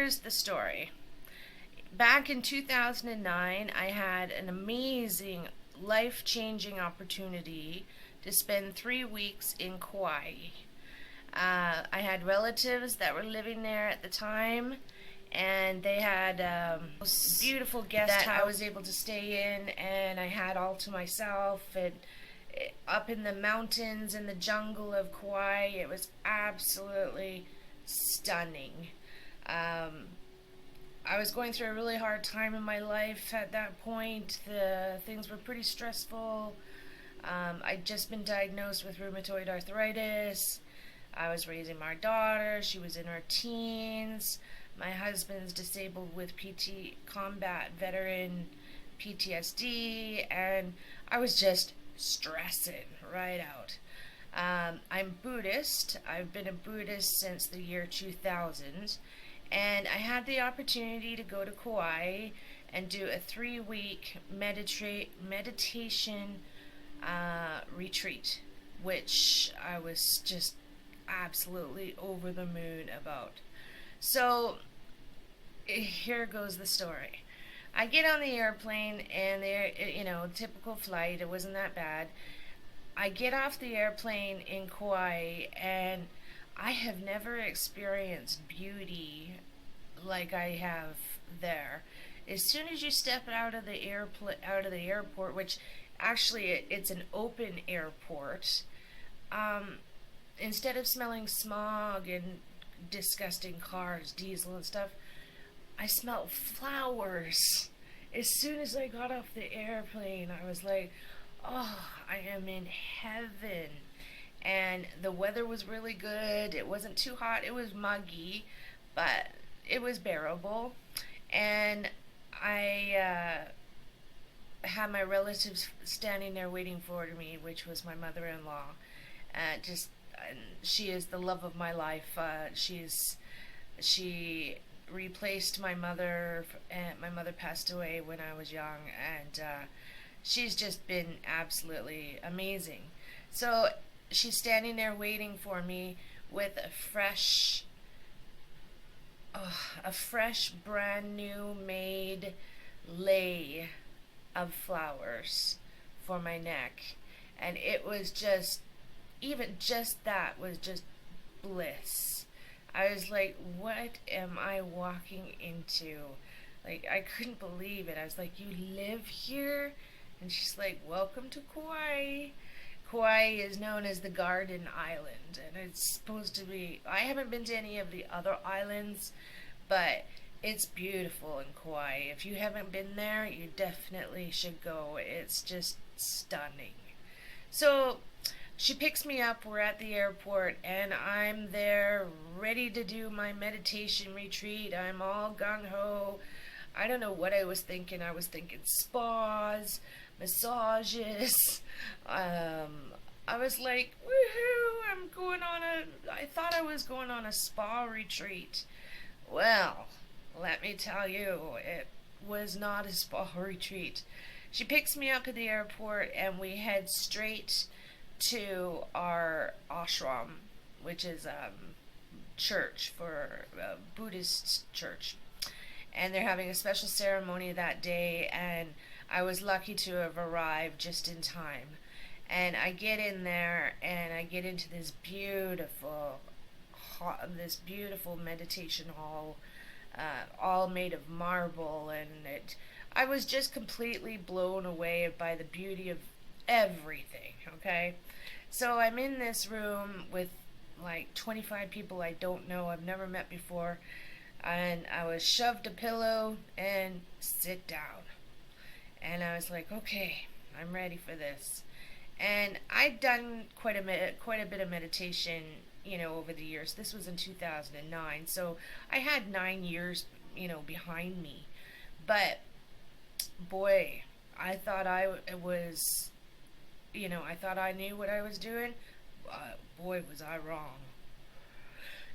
here's the story. Back in 2009, I had an amazing, life-changing opportunity to spend 3 weeks in Kauai. I had relatives that were living there at the time, and they had beautiful guest house I was able to stay in, and I had all to myself. And up in the mountains in the jungle of Kauai, it was absolutely stunning. I was going through a really hard time in my life at that point. Things were pretty stressful. I'd just been diagnosed with rheumatoid arthritis. I was raising my daughter. She was in her teens. My husband's disabled with combat veteran PTSD, and I was just stressing right out. I'm Buddhist. I've been a Buddhist since the year 2000, and I had the opportunity to go to Kauai and do a 3-week meditation retreat, which I was just absolutely over the moon about. So here goes the story. I get on the airplane, and typical flight, it wasn't that bad. I get off the airplane in Kauai, and I have never experienced beauty like I have there. As soon as you step out of the airport, which actually it's an open airport, instead of smelling smog and disgusting cars, diesel and stuff, I smelled flowers. As soon as I got off the airplane, I was like, oh, I am in heaven. And the weather was really good. It wasn't too hot. It was muggy, but it was bearable. And I had my relatives standing there waiting for me, which was my mother-in-law. She is the love of my life. She replaced my mother, and my mother passed away when I was young, and she's just been absolutely amazing. So she's standing there waiting for me with a fresh brand new made lei of flowers for my neck, and it was just, even just that was just bliss. I was like, what am I walking into? Like, I couldn't believe it. I was like, you live here? And she's like, welcome to Kauai. Kauai is known as the Garden Island, and it's supposed to be, I haven't been to any of the other islands, but it's beautiful in Kauai. If you haven't been there, you definitely should go. It's just stunning. So she picks me up, we're at the airport, and I'm there ready to do my meditation retreat. I'm all gung-ho. I don't know what I was thinking. I was thinking spas, massages. I was like, woohoo, I thought I was going on a spa retreat. Well, let me tell you, it was not a spa retreat. She picks me up at the airport, and we head straight to our ashram, which is a church, for a Buddhist church. And they're having a special ceremony that day, and I was lucky to have arrived just in time. And I get in there, and I get into this beautiful meditation hall, all made of marble, and I was just completely blown away by the beauty of everything, okay? So I'm in this room with like 25 people I don't know, I've never met before, and I was shoved a pillow and sit down. And I was like, okay, I'm ready for this. And I'd done quite a bit of meditation, over the years. This was in 2009, so I had 9 years, behind me. But boy, I thought I thought I knew what I was doing. Boy, was I wrong.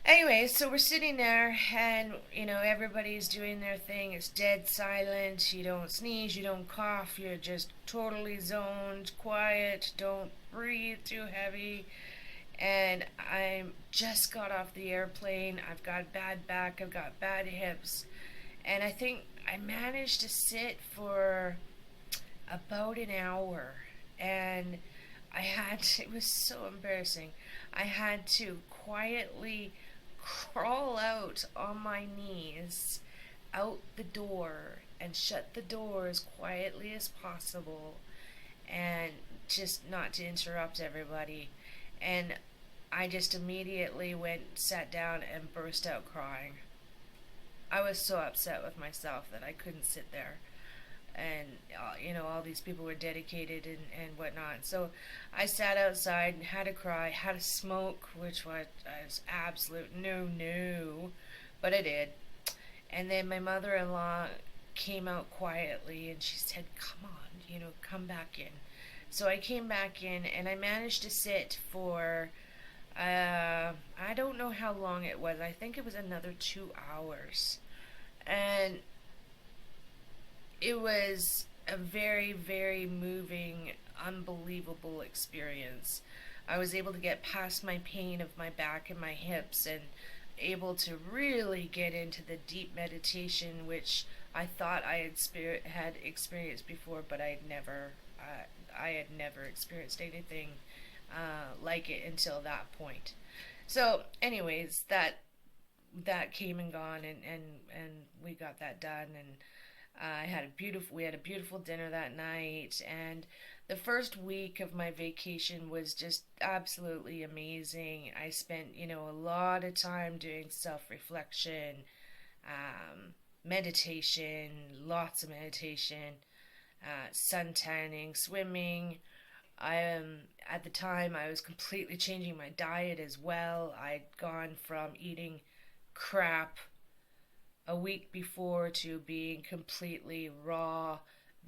Anyway, so we're sitting there, and everybody's doing their thing. It's dead silent. You don't sneeze, you don't cough, you're just totally zoned, quiet, don't breathe too heavy. And I just got off the airplane. I've got bad back, I've got bad hips, and I think I managed to sit for about an hour. And it was so embarrassing. I had to quietly crawl out on my knees out the door and shut the door as quietly as possible and just not to interrupt everybody. And I just immediately went, sat down, and burst out crying. I was so upset with myself that I couldn't sit there. And, all these people were dedicated and whatnot. So I sat outside and had a cry, had a smoke, which was absolute no, no. But I did. And then my mother in law came out quietly and she said, "Come on, come back in." So I came back in and I managed to sit for, I don't know how long it was. I think it was another 2 hours. And it was a very, very moving, unbelievable experience. I was able to get past my pain of my back and my hips and able to really get into the deep meditation, which I thought I had experienced before, but I had never experienced anything like it until that point. So, anyways, that came and gone, and we got that done, and we had a beautiful dinner that night, and the first week of my vacation was just absolutely amazing. I spent, a lot of time doing self-reflection, meditation, lots of meditation, sun tanning, swimming. At the time I was completely changing my diet as well. I'd gone from eating crap a week before to being completely raw,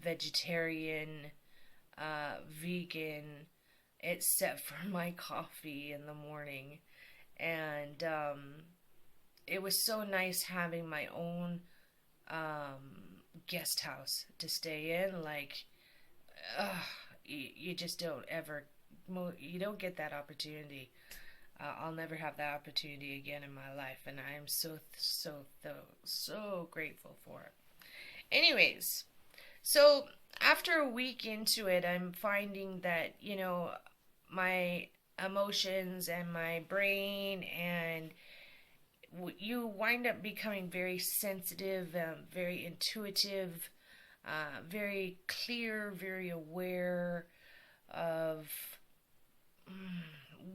vegetarian, vegan, except for my coffee in the morning. And it was so nice having my own guest house to stay in. Like, uh, you just don't ever, you don't get that opportunity. I'll never have that opportunity again in my life, and I am so grateful for it. Anyways, so after a week into it, I'm finding that, my emotions and my brain and you wind up becoming very sensitive, very intuitive, very clear, very aware of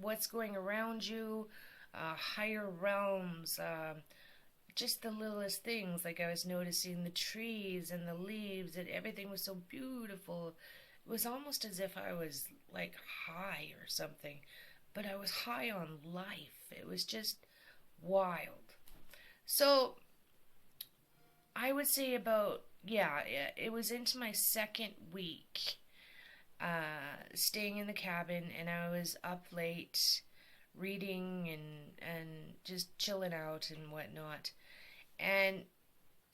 what's going around you, higher realms, just the littlest things. Like I was noticing the trees and the leaves, and everything was so beautiful. It was almost as if I was like high or something, but I was high on life. It was just wild. So I would say about, yeah, it was into my second week staying in the cabin, and I was up late reading and just chilling out and whatnot. And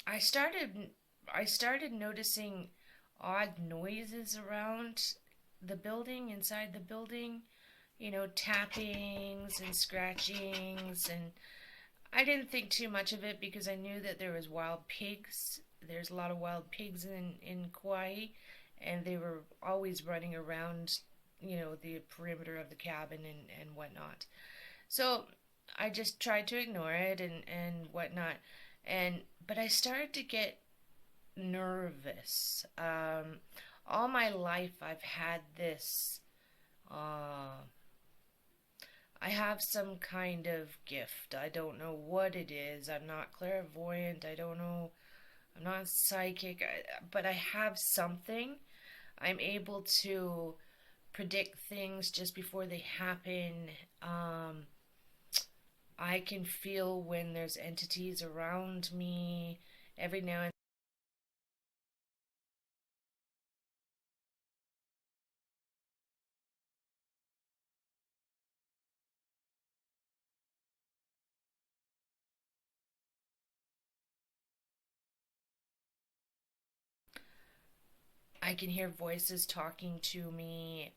I started I started noticing odd noises around the building, inside the building, tappings and scratchings, and I didn't think too much of it because I knew that there was wild pigs. There's a lot of wild pigs in Kauai, and they were always running around, the perimeter of the cabin and whatnot. So I just tried to ignore it and whatnot. But I started to get nervous. All my life I've had this. I have some kind of gift. I don't know what it is. I'm not clairvoyant. I don't know. I'm not psychic. But I have something. I'm able to predict things just before they happen. I can feel when there's entities around me. Every now and I can hear voices talking to me.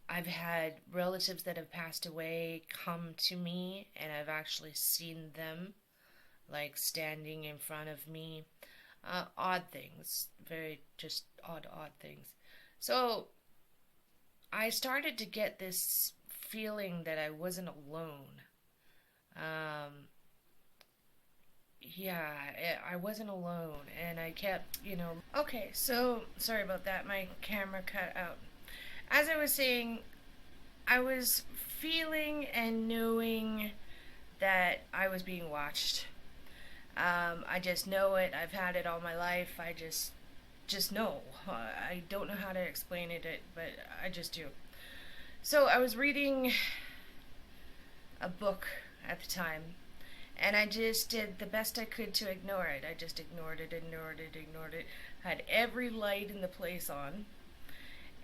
I've had relatives that have passed away come to me, and I've actually seen them, like standing in front of me. Odd things, very just odd things. So I started to get this feeling that I wasn't alone. Um, yeah, I wasn't alone, and I kept, Okay, so sorry about that. My camera cut out. As I was saying, I was feeling and knowing that I was being watched. I just know it. I've had it all my life. I just know. I don't know how to explain it, but I just do. So I was reading a book at the time, and I just did the best I could to ignore it. I just ignored it, ignored it, ignored it. Had every light in the place on.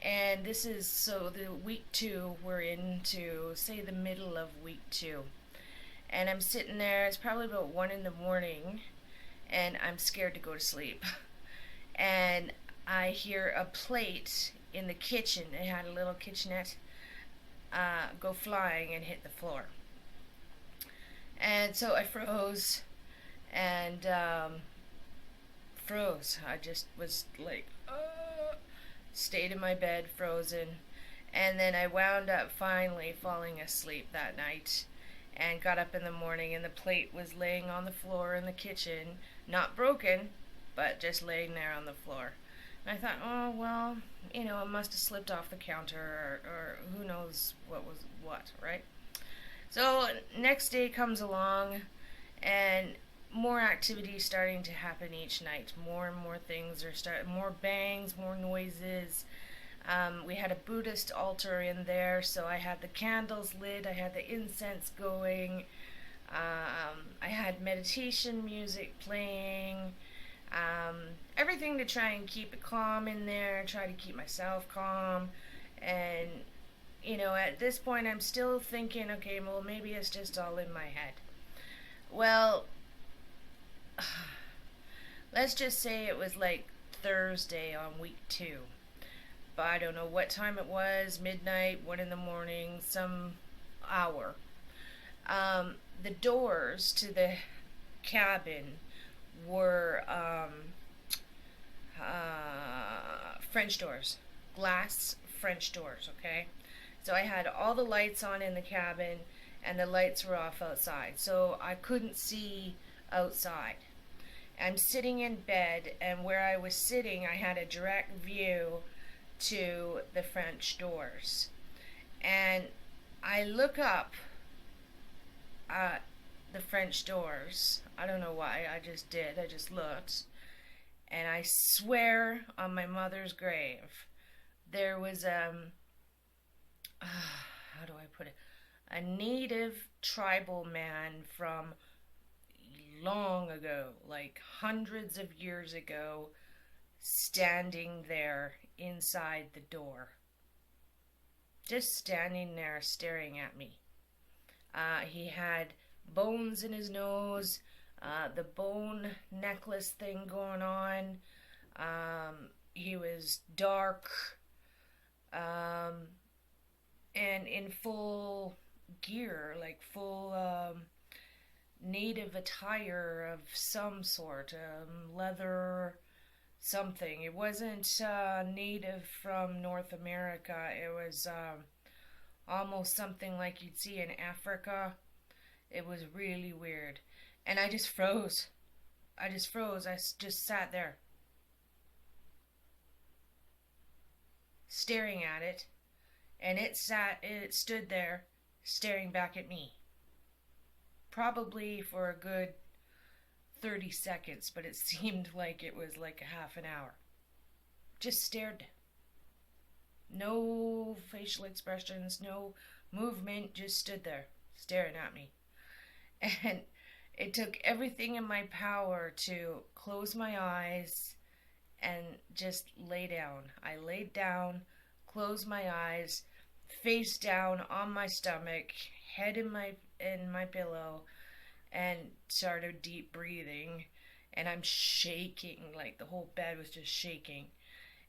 And this is so the week two, we're into, say, the middle of week two. And I'm sitting there, it's probably about 1 in the morning, and I'm scared to go to sleep. And I hear a plate in the kitchen, it had a little kitchenette, go flying and hit the floor. And so I froze and froze. I just was like, stayed in my bed, frozen. And then I wound up finally falling asleep that night and got up in the morning, and the plate was laying on the floor in the kitchen, not broken, but just laying there on the floor. And I thought, oh, well, it must have slipped off the counter, or who knows what was what, right? So next day comes along, and more activity starting to happen each night. More and more things are starting, more bangs, more noises. We had a Buddhist altar in there, so I had the candles lit, I had the incense going, I had meditation music playing, everything to try and keep it calm in there, try to keep myself calm. And, at this point I'm still thinking, okay, well, maybe it's just all in my head. Well, let's just say it was like Thursday on week two. But I don't know what time it was, midnight, 1 in the morning, some hour. The doors to the cabin were French doors, glass French doors, okay? So I had all the lights on in the cabin, and the lights were off outside, so I couldn't see outside. I'm sitting in bed, and where I was sitting, I had a direct view to the French doors. And I look up at the French doors. I don't know why, I just did. I just looked. And I swear on my mother's grave, there was, how do I put it? A native tribal man from long ago, like hundreds of years ago, standing there inside the door. Just standing there staring at me. He had bones in his nose, the bone necklace thing going on. He was dark, and in full gear, like full native attire of some sort, leather something. It wasn't native from North America. It was almost something like you'd see in Africa. It was really weird. And I just froze. I just sat there, staring at it. And it stood there, staring back at me. Probably for a good 30 seconds, but it seemed like it was like a half an hour. Just stared. No facial expressions, no movement, just stood there, staring at me. And it took everything in my power to close my eyes and just lay down. I laid down, closed my eyes, face down on my stomach, head in my pillow, and started deep breathing. And I'm shaking, like the whole bed was just shaking.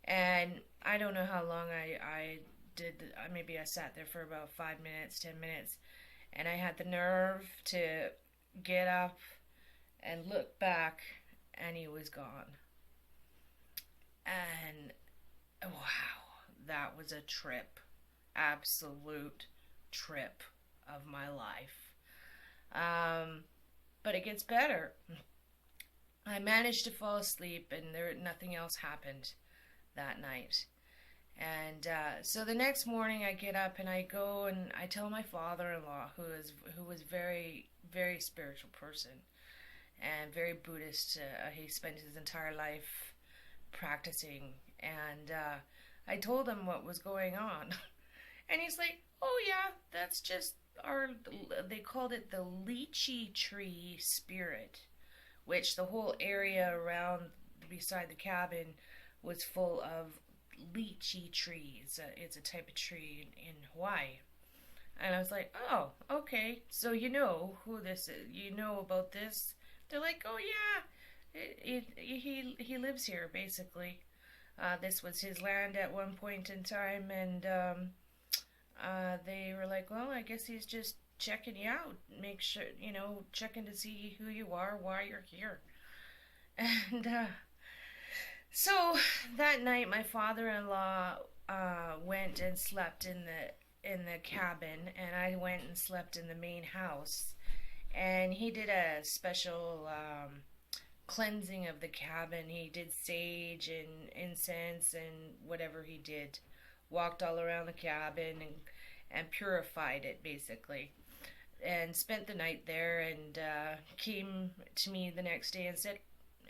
And I don't know how long I maybe I sat there for about 5 minutes, 10 minutes, and I had the nerve to get up and look back, and he was gone. And wow, that was a trip, absolute trip of my life. Um, but it gets better. I managed to fall asleep, and nothing else happened that night. And so the next morning, I get up and I go and I tell my father-in-law, who was very spiritual person and very Buddhist. He spent his entire life practicing, and I told him what was going on, and he's like, "Oh yeah, that's just our." They called it the lychee tree spirit, which the whole area around beside the cabin was full of lychee trees. It's a type of tree in Hawaii. And I was like, oh, okay. So you know who this is? You know about this? They're like, oh yeah, he lives here basically. This was his land at one point in time, and they were like, well, I guess he's just checking you out, make sure checking to see who you are, why you're here, and so that night, my father-in-law went and slept in the cabin, and I went and slept in the main house. And he did a special cleansing of the cabin. He did sage and incense and whatever he did. Walked all around the cabin and purified it basically. And spent the night there, and came to me the next day and said,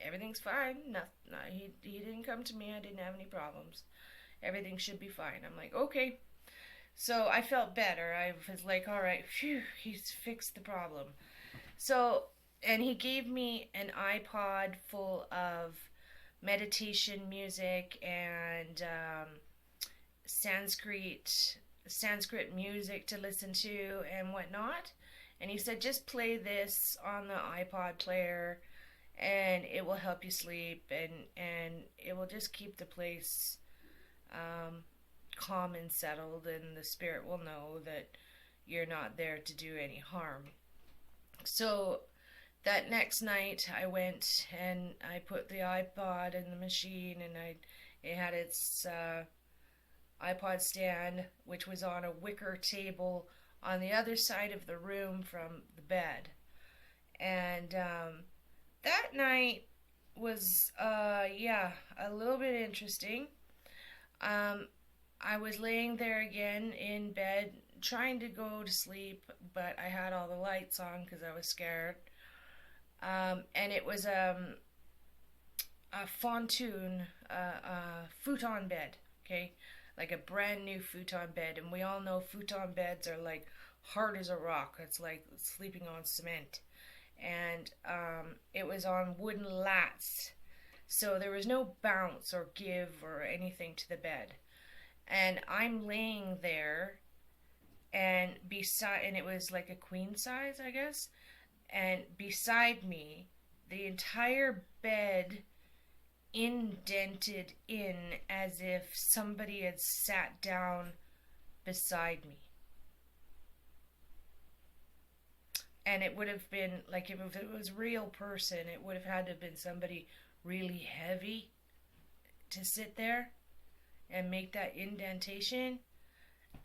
everything's fine. No, he didn't come to me. I didn't have any problems. Everything should be fine. I'm like, okay. So I felt better. I was like, all right, phew, he's fixed the problem. So, and he gave me an iPod full of meditation music and Sanskrit music to listen to and whatnot. And he said, just play this on the iPod player, and it will help you sleep, and it will just keep the place calm and settled, and the spirit will know that you're not there to do any harm. So that next night I went and I put the iPod in the machine, and it had its iPod stand, which was on a wicker table on the other side of the room from the bed. And that night was, a little bit interesting. I was laying there again in bed, trying to go to sleep, but I had all the lights on because I was scared. And it was a futon bed, okay? Like a brand new futon bed. And we all know futon beds are like hard as a rock. It's like sleeping on cement. And it was on wooden lats, so there was no bounce or give or anything to the bed. And I'm laying there, and it was like a queen size, I guess, and beside me, the entire bed indented in as if somebody had sat down beside me. And it would have been, like, if it was a real person, it would have had to have been somebody really heavy to sit there and make that indentation.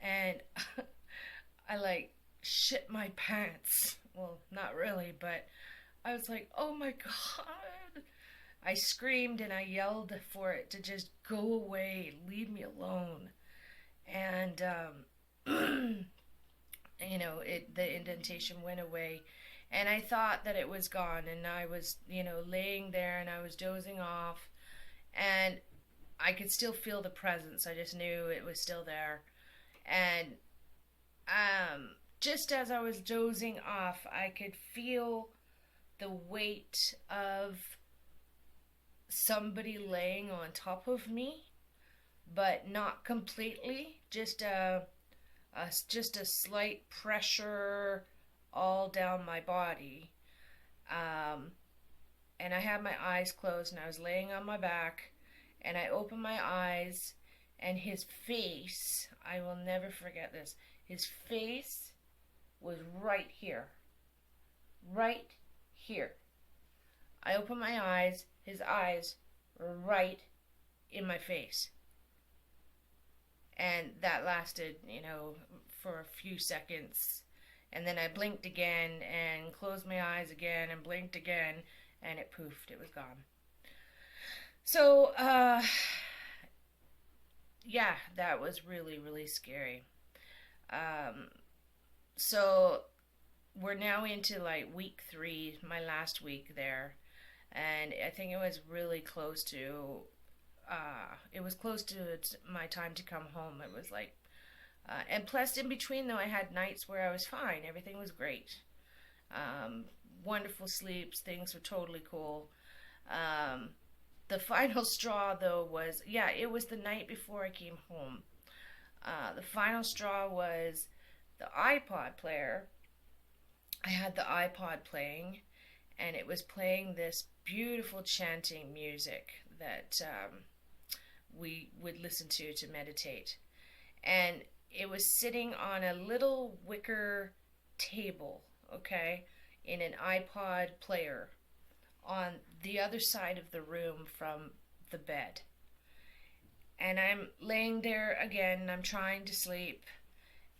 And I, like, shit my pants. Well, not really, but I was like, oh my God. I screamed and I yelled for it to just go away, leave me alone. And, the indentation went away, and I thought that it was gone, and I was, laying there, and I was dozing off, and I could still feel the presence. I just knew it was still there. And just as I was dozing off, I could feel the weight of somebody laying on top of me, but not completely, just a slight pressure all down my body. And I had my eyes closed, and I was laying on my back, and I opened my eyes, and his face, I will never forget this. His face was right here. Right here. I opened my eyes, his eyes were right in my face. And that lasted, for a few seconds. And then I blinked again and closed my eyes again and blinked again, and it poofed. It was gone. So, yeah, that was really, really scary. Um, so we're now into like week 3, my last week there, and I think it was really close to. It was close to my time to come home. It was like, and plus in between though, I had nights where I was fine. Everything was great. Um, Wonderful sleeps. Things were totally cool. Um, the final straw though was, yeah, it was the night before I came home. The final straw was the iPod player. I had the iPod playing, and it was playing this beautiful chanting music that we would listen to meditate. And it was sitting on a little wicker table, okay, in an iPod player on the other side of the room from the bed. And I'm laying there again, and I'm trying to sleep,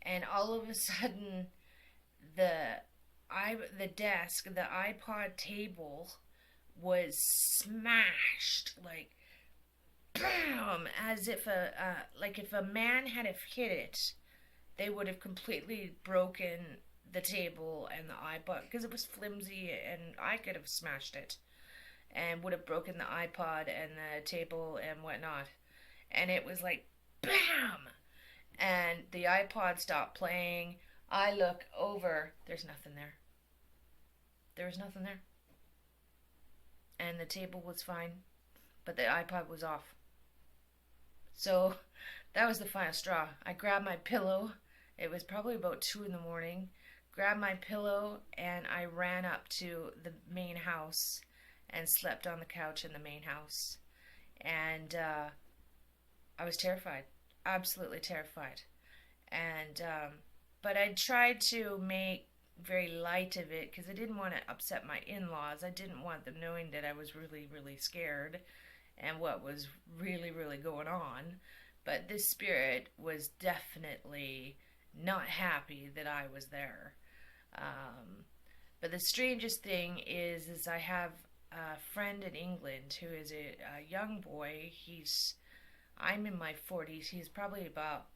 and all of a sudden the the desk, the iPod table was smashed like bam, as if like if a man had have hit it, they would have completely broken the table and the iPod because it was flimsy, and I could have smashed it and would have broken the iPod and the table and whatnot. And it was like bam, and the iPod stopped playing. I look over, there's nothing there. There was nothing there. And the table was fine, but the iPod was off. So that was the final straw. I grabbed my pillow. It was probably about 2 in the morning. Grabbed my pillow and I ran up to the main house and slept on the couch in the main house. And I was terrified, absolutely terrified. And but I tried to make very light of it because I didn't want to upset my in-laws. I didn't want them knowing that I was really, really scared and what was really, really going on. But this spirit was definitely not happy that I was there. Um, but the strangest thing is I have a friend in England who is a young boy. I'm in my 40s. He's probably about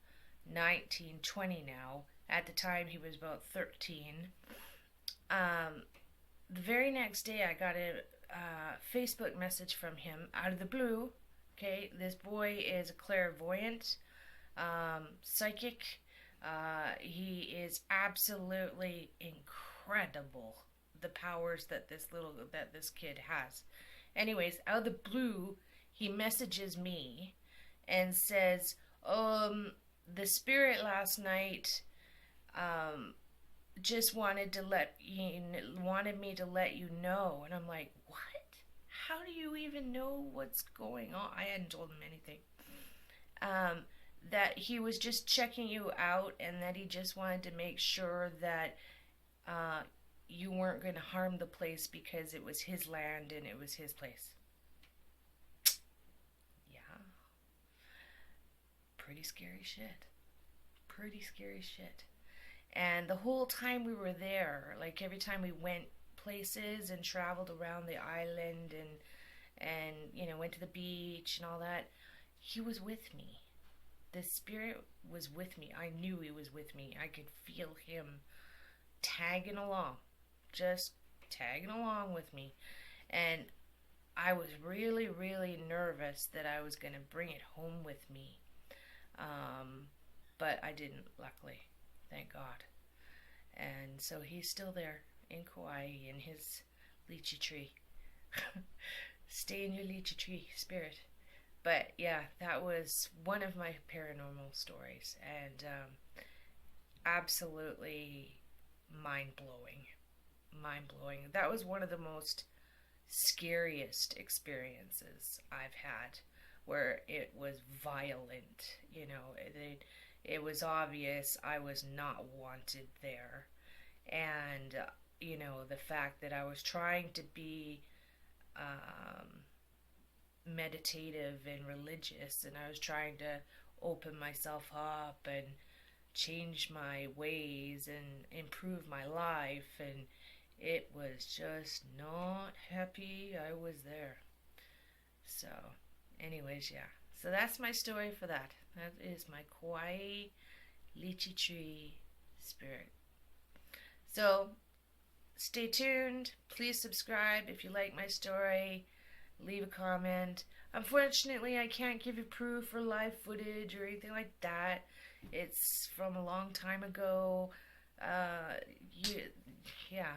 19, 20 now. At the time, he was about 13. The very next day, I got a Facebook message from him out of the blue. Okay, this boy is a clairvoyant, psychic. He is absolutely incredible. The powers that this kid has. Anyways, out of the blue, he messages me and says, the spirit last night just wanted me to let you know. And I'm like, what? How do you even know what's going on? I hadn't told him anything. That he was just checking you out, and that he just wanted to make sure that you weren't going to harm the place because it was his land and it was his place. Yeah. Pretty scary shit. Pretty scary shit. And the whole time we were there, like every time we went places and traveled around the island and went to the beach and all that, he was with me. The spirit was with me. I knew he was with me. I could feel him tagging along, just tagging along with me. And I was really, really nervous that I was going to bring it home with me. But I didn't, luckily. Thank God. And so he's still there in Kauai in his lychee tree. Stay in your lychee tree, spirit. But yeah, that was one of my paranormal stories, and absolutely mind-blowing. Mind-blowing. That was one of the most scariest experiences I've had. where it was violent. It was obvious I was not wanted there. And, the fact that I was trying to be um, meditative and religious, and I was trying to open myself up and change my ways and improve my life, and it was just not happy I was there. So, anyways, yeah. So that's my story for that. That is my Kauai lychee tree spirit. So, stay tuned. Please subscribe if you like my story. Leave a comment. Unfortunately, I can't give you proof or live footage or anything like that. It's from a long time ago. Uh, you, yeah,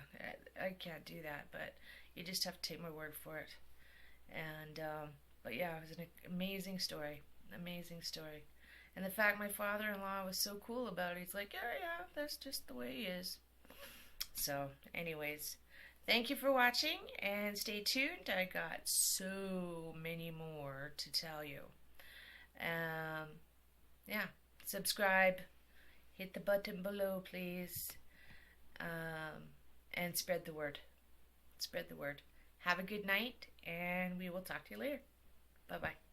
I can't do that, but you just have to take my word for it. And but yeah, it was an amazing story, amazing story. And the fact my father-in-law was so cool about it, he's like, yeah, yeah, that's just the way he is. So, anyways, thank you for watching and stay tuned. I got so many more to tell you. Um, yeah, subscribe, hit the button below, please, and spread the word. Spread the word. Have a good night, and we will talk to you later. Bye bye.